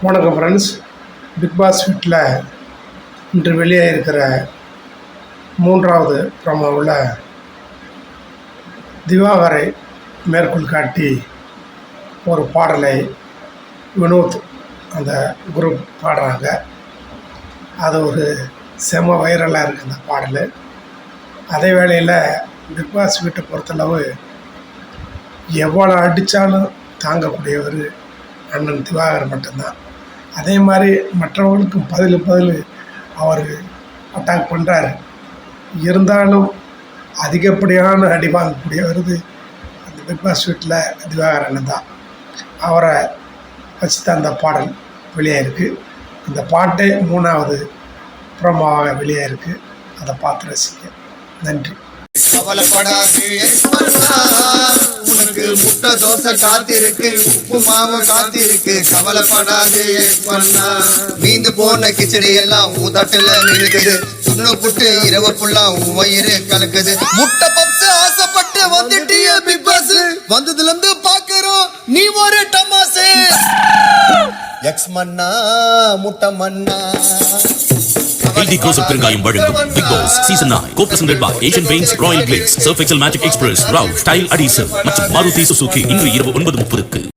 வணக்கம் friends. Big pass வீட்டில் இன்று வெளியே இருக்கிற 3வது ப்ரோமோவில் திவாகரை மேற்கோள் காட்டி ஒரு பாடலை வினோத் அந்த குரூப் பாடுறாங்க. அது ஒரு செம வைரலாக இருக்குது அந்த பாடல். அதே வேளையில் பிக் பாஸ் வீட்டை பொறுத்தளவு எவ்வளோ அடித்தாலும் தாங்கக்கூடியவர் அண்ணன் திவாகர் மட்டும்தான். அதே மாதிரி மற்றவர்களுக்கும் பதில் அவர் அட்டாக் பண்ணுறாரு. இருந்தாலும் அதிகப்படியான அடி வாங்கக்கூடிய வருது அந்த பிக் பாஸ் வீட்டில் திவாகர் அண்ணன் தான். அவரை வச்சு தான் அந்த பாடல் வெளியாயிருக்கு. அந்த பாட்டே 3வது ப்ரோமோவாக வெளியாயிருக்கு. அதை பார்த்து ரசிக்க நன்றி. கவலைப்படாது, உனக்கு முட்டை தோசை காத்திருக்கு, உப்பு மாவு காத்திருக்கு. கவலைப்படாது, மீந்து போன கிச்சடி எல்லாம் ஊதாட்டுல நிற்குது. சுண்ணு புட்டு இரவு ஃபுல்லா வயிறு கலக்குது. முட்டை பப்ஸ் ஆசைப்பட்டு வந்துட்டிய பிக் பாஸ், வந்ததுல இருந்து பாக்குறோம் நீ ஒரு டமாசு. எக்ஸ் மன்னா முட்டை மன்னா. LD Grocer பெருங்காயம் வழங்கும் Bigg Boss Season 9 co-presented by Asian Paints, Royal Glades, Surf Excel Magic Express, Ralph Tile Adhesive மற்றும் Maruti Suzuki. இன்று இரவு 9:30.